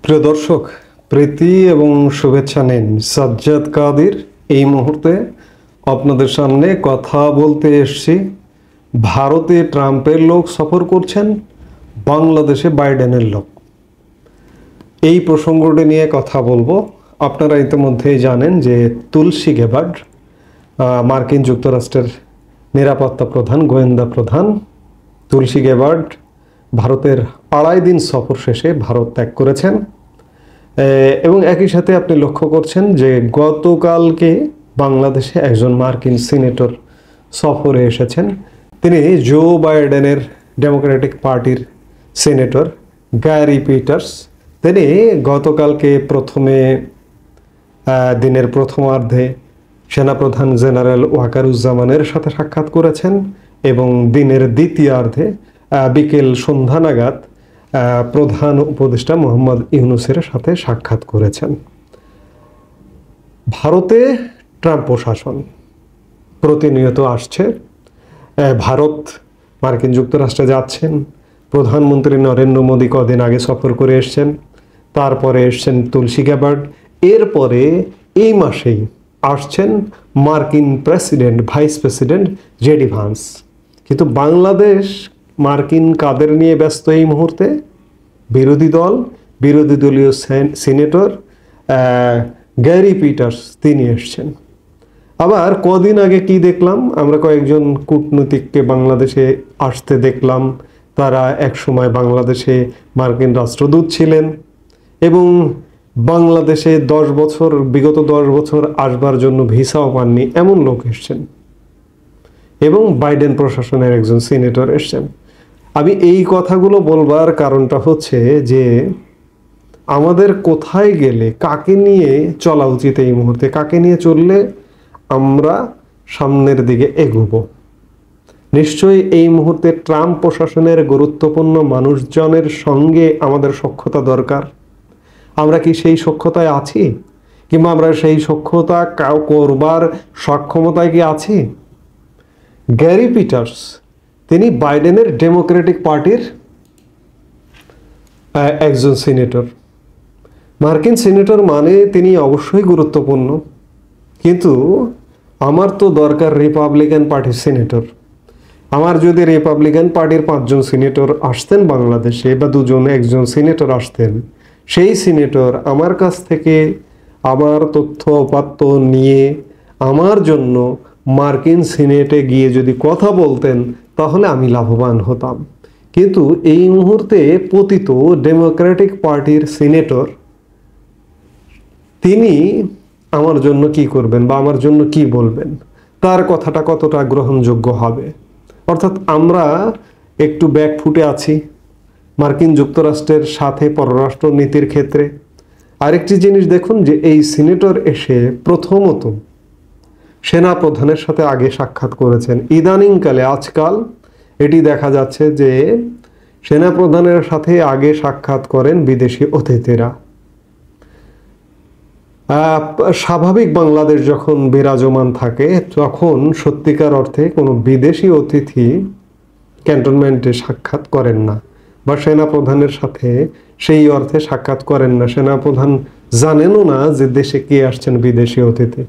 প্রিয় দর্শক, প্রীতি এবং শুভেচ্ছা নিন। সাজ্জাদ কাদির এই মুহূর্তে আপনাদের সামনে কথা বলতে এসেছি। ভারতে ট্রাম্পের লোক সফর করছেন, বাংলাদেশে বাইডেনের লোক। এই প্রসঙ্গটি নিয়ে কথা বলবো। আপনারা ইতিমধ্যেই জানেন যে তুলসী গেবার্ড, মার্কিন যুক্তরাষ্ট্রের নিরাপত্তা প্রধান, গোয়েন্দা প্রধান তুলসী গেবার্ড ভারতের 2.5 দিন সফর শেষে ভারত ত্যাগ করেছেন। এবং একই সাথে আপনি লক্ষ্য করছেন যে গতকালকে বাংলাদেশে একজন মার্কিন সিনেটর সফরে এসেছেন। তিনি জো বাইডেনের ডেমোক্রেটিক পার্টির সিনেটর গ্যারি পিটার্স। তিনি গতকালকে দিনের প্রথমার্ধে সেনাপ্রধান জেনারেল ওয়াকারুজ্জামানের সাথে সাক্ষাৎ করেছেন এবং দিনের দ্বিতীয়ার্ধে বিকেল সন্ধ্যা নাগাদ প্রধান উপদেষ্টা মোহাম্মদ ইউনূসের সাথে সাক্ষাৎ করেছেন। ভারতে ট্রাম্প প্রশাসন প্রতিনিয়ত আসছে। ভারত মার্কিন যুক্তরাষ্ট্রে যাচ্ছেন। প্রধানমন্ত্রী নরেন্দ্র মোদী কদিন আগে সফর করে এসছেন, তারপরে এসছেন তুলসী গেবার্ড, এরপরে এই মাসেই আসছেন মার্কিন president, vice president JD Vance. কিন্তু বাংলাদেশ মার্কিন কাদের নিয়ে ব্যস্ত এই মুহূর্তে? বিরোধী দলীয় সিনেটর গ্যারি পিটার্স তিনি এসছেন। আবার কদিন আগে কি দেখলাম আমরা? কয়েকজন কূটনীতিককে বাংলাদেশে আসতে দেখলাম। তারা একসময় বাংলাদেশে মার্কিন রাষ্ট্রদূত ছিলেন এবং বাংলাদেশে বিগত 10 বছর আসবার জন্য ভিসাও পাননি এমন লোক এসছেন। এবং বাইডেন প্রশাসনের একজন সিনেটর এসছেন। আমি এই কথাগুলো বলবার কারণটা হচ্ছে যে আমাদের কোথায় গেলে, কাকে নিয়ে চলা উচিত এই মুহূর্তে, কাকে নিয়ে চললে আমরা সামনের দিকে এগোবো। নিশ্চয়ই এই মুহূর্তে ট্রাম্প প্রশাসনের গুরুত্বপূর্ণ মানুষজনের সঙ্গে আমাদের সখ্যতা দরকার। আমরা কি সেই সখ্যতায় আছি? কিংবা আমরা সেই সখ্যতা করবার সক্ষমতায় কি আছি? গ্যারি পিটার্স তিনি বাইডেনের ডেমোক্রেটিক পার্টির একজন সিনেটর। মার্কিন সিনেটর মানে তিনি অবশ্যই গুরুত্বপূর্ণ, কিন্তু আমার তো দরকার রিপাবলিকান পার্টির সিনেটর। আমার যদি রিপাবলিকান পার্টির 5 জন সিনেটর আসতেন বাংলাদেশে, বা একজন সিনেটর আসতেন, সেই সিনেটর আমার কাছ থেকে আমার তথ্য উপাত্ত নিয়ে আমার জন্য মার্কিন সিনেটে গিয়ে যদি কথা বলতেন, তাহলে আমি লাভবান হতাম। কিন্তু এই মুহূর্তে পতিত ডেমোক্রেটিক পার্টির সিনেটর তিনি আমার জন্য কি করবেন বা আমার জন্য কি বলবেন, তার কথাটা কতটা গ্রহণযোগ্য হবে? অর্থাৎ আমরা একটু ব্যাকফুটে আছি মার্কিন যুক্তরাষ্ট্রের সাথে পররাষ্ট্র নীতির ক্ষেত্রে। আরেকটি জিনিস দেখুন যে এই সিনেটর এসে প্রথমত সেনাপ্রধানের সাথে আগে সাক্ষাৎ করেছেন। ইদানিংকালে আজকাল এটি দেখা যাচ্ছে যে সেনাপ্রধানের সাথে আগে সাক্ষাৎ করেন বিদেশি অতিথিরা। স্বাভাবিক বাংলাদেশ যখন বিরাজমান থাকে, তখন সত্যিকার অর্থে কোনো বিদেশি অতিথি ক্যান্টনমেন্টে সাক্ষাৎ করেন না, বা সেনাপ্রধানের সাথে সেই অর্থে সাক্ষাৎ করেন না। সেনাপ্রধান জানেনও না যে দেশে কে আসছেন বিদেশি অতিথি।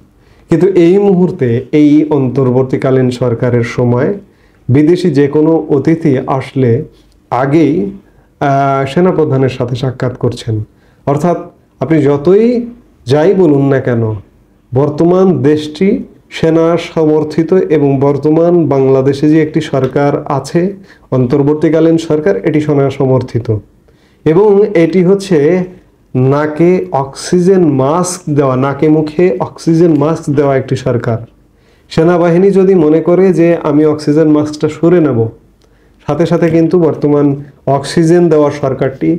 কিন্তু এই মুহূর্তে এই অন্তর্বর্তীকালীন সরকারের সময় বিদেশি যে কোনো অতিথি আসলে আগেই সেনাপ্রধানের সাথে সাক্ষাৎ করছেন। অর্থাৎ আপনি যতই যাই বলুন না কেন, বর্তমান দেশটি সেনা সমর্থিত এবং বর্তমান বাংলাদেশে যে একটি সরকার আছে, অন্তর্বর্তীকালীন সরকার, এটি সেনা সমর্থিত এবং এটি হচ্ছে নাকে অক্সিজেন মাস্ক দেওয়া, নাকে মুখে অক্সিজেন মাস্ক দেওয়া একটি সরকার। সেনাবাহিনী যদি মনে করে যে আমি অক্সিজেন মাস্কটা সরে নেব, সাথে সাথে কিন্তু বর্তমান অক্সিজেন দেওয়া সরকারটি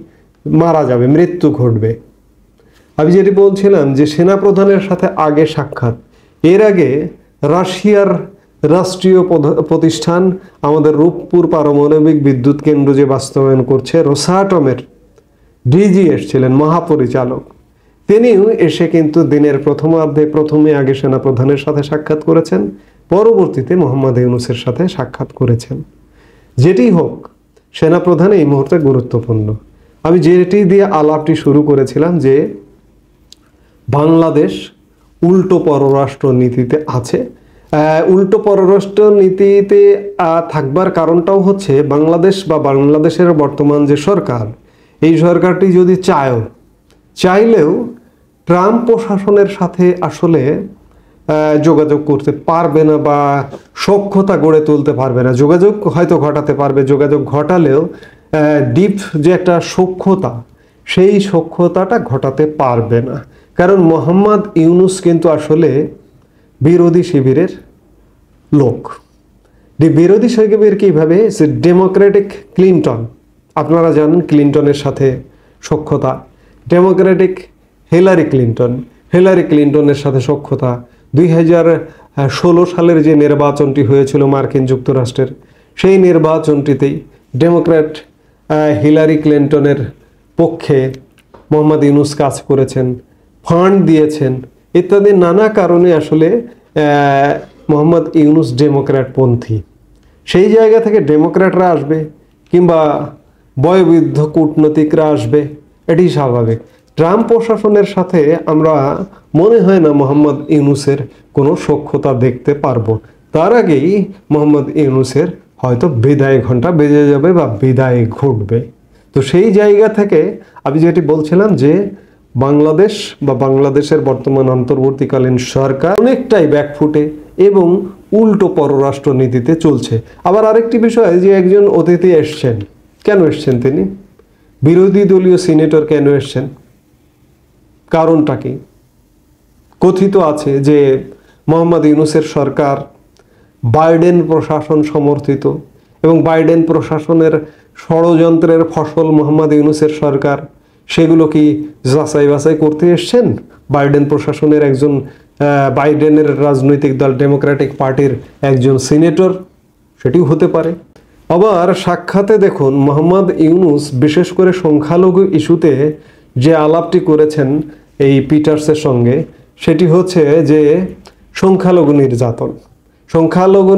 মারা যাবে, মৃত্যু ঘটবে। আমি যেটি বলছিলাম যে সেনাপ্রধানের সাথে আগে সাক্ষাৎ, এর আগে রাশিয়ার রাষ্ট্রীয় প্রতিষ্ঠান আমাদের রূপপুর পারমাণবিক বিদ্যুৎ কেন্দ্র যে বাস্তবায়ন করছে, রোসাটমের ডিজি এসেছিলেন, মহাপরিচালক। তিনিও এসে কিন্তু দিনের প্রথমে আগে সেনাপ্রধানের সাথে সাক্ষাৎ করেছেন, পরবর্তীতে মোহাম্মদ ইউনূসের সাথে সাক্ষাৎ করেছেন। যেটি হোক, সেনাপ্রধান এই মুহূর্তে গুরুত্বপূর্ণ। আমি যেটি দিয়ে আলাপটি শুরু করেছিলাম যে বাংলাদেশ উল্টো পররাষ্ট্র নীতিতে আছে। উল্টো পররাষ্ট্র নীতিতে থাকবার কারণটাও হচ্ছে বাংলাদেশ বা বাংলাদেশের বর্তমান যে সরকার, এই সরকারটি যদি চাইলেও ট্রাম্প প্রশাসনের সাথে আসলে যোগাযোগ করতে পারবে না বা সখ্যতা গড়ে তুলতে পারবে না। যোগাযোগ হয়তো ঘটাতে পারবে, যোগাযোগ ঘটালেও ডিপ যে একটা সখ্যতা, সেই সখ্যতাটা ঘটাতে পারবে না। কারণ মোহাম্মদ ইউনূস কিন্তু আসলে বিরোধী শিবিরের লোক। বিরোধী শিবির কীভাবে? যে ডেমোক্রেটিক ক্লিনটন, আপনারা জানেন ক্লিনটনের সাথে সখ্যতা, ডেমোক্রেটিক হিলারি ক্লিনটনের সাথে সখ্যতা। 2016 সালের যে নির্বাচনটি হয়েছিল মার্কিন যুক্তরাষ্ট্রের, সেই নির্বাচনটিতেই ডেমোক্র্যাট হিলারি ক্লিনটনের পক্ষে মোহাম্মদ ইউনূস কাজ করেছেন, ফান্ড দিয়েছেন ইত্যাদি নানা কারণে আসলে মোহাম্মদ ইউনূস ডেমোক্র্যাটপন্থী। সেই জায়গা থেকে ডেমোক্র্যাটরা আসবে কিংবা বয়োবৃদ্ধ কূটনীতিকরা আসবে, এটি স্বাভাবিক। ট্রাম্প প্রশাসনের সাথে আমরা মনে হয় না মোহাম্মদ ইউনূসের কোনো সখ্যতা দেখতে পারবো। তার আগেই মোহাম্মদ ইউনূসের হয়তো বিদায় ঘণ্টা বেজে যাবে বা বিদায় ঘটবে। তো সেই জায়গা থেকে আমি যেটি বলছিলাম যে বাংলাদেশ বা বাংলাদেশের বর্তমান অন্তর্বর্তীকালীন সরকার অনেকটাই ব্যাকফুটে এবং উল্টো পররাষ্ট্র নীতিতে চলছে। আবার আরেকটি বিষয় যে একজন অতিথি এসছেন, কেন এসছেন তিনি? বিরোধী দলীয় সিনেটর কেন এসছেন? কারণটা কি? কথিত আছে যে মোহাম্মদ ইউনূসের সরকার বাইডেন প্রশাসন সমর্থিত এবং বাইডেন প্রশাসনের ষড়যন্ত্রের ফসল মোহাম্মদ ইউনূসের সরকার, সেগুলো কি যাচাই বাছাই করতে এসছেন? বাইডেন প্রশাসনের একজন বাইডেনের রাজনৈতিক দল ডেমোক্রেটিক পার্টির একজন সিনেটর, সেটিও হতে পারে। আবার সাক্ষাতে দেখুন মোহাম্মদ ইউনূস বিশেষ করে সংখ্যালঘু ইস্যুতে যে আলাপটি করেছেন এই পিটার্সের সঙ্গে, সেটি হচ্ছে যে সংখ্যালঘু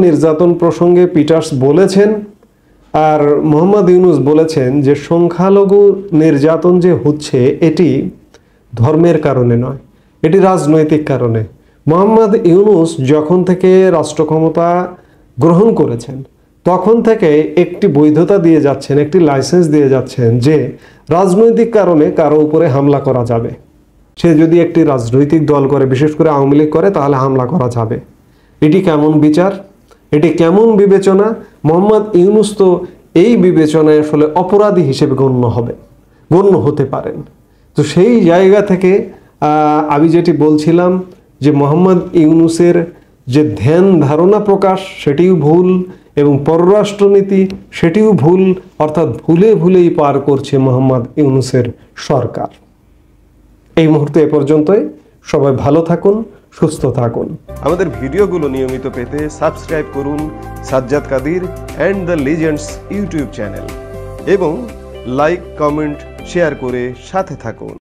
নির্যাতন প্রসঙ্গে পিটার্স বলেছেন, আর মোহাম্মদ ইউনূস বলেছেন যে সংখ্যালঘু নির্যাতন যে হচ্ছে এটি ধর্মের কারণে নয়, এটি রাজনৈতিক কারণে। মোহাম্মদ ইউনূস যখন থেকে রাষ্ট্র ক্ষমতা গ্রহণ করেছেন তখন থেকে একটি বৈধতা দিয়ে যাচ্ছেন, একটি লাইসেন্স দিয়ে যাচ্ছেন যে রাজনৈতিক কারণে কারো উপরে হামলা করা যাবে। সে যদি একটি রাজনৈতিক দল করে, বিশেষ করে আওয়ামী লীগ করে, তাহলে হামলা করা যাবে। এটি কেমন বিচার, এটি কেমন বিবেচনা? মোহাম্মদ ইউনূস তো এই বিবেচনায় আসলে অপরাধী হিসেবে গণ্য হতে পারেন। তো সেই জায়গা থেকে আমি যেটি বলছিলাম যে মোহাম্মদ ইউনূসের যে ধ্যান ধারণা প্রকাশ সেটিও ভুল এবং পররাষ্ট্রনীতি সেটিও ভুল, অর্থাৎ ভুলেই পার করছে মোহাম্মদ ইউনূসের সরকার। এই মুহূর্তে এ পর্যন্তই। সবাই ভালো থাকুন, সুস্থ থাকুন। আমাদের ভিডিওগুলো নিয়মিত পেতে সাবস্ক্রাইব করুন Sajjad Kadir and the legends YouTube channel এবং লাইক, কমেন্ট, শেয়ার করে সাথে থাকুন।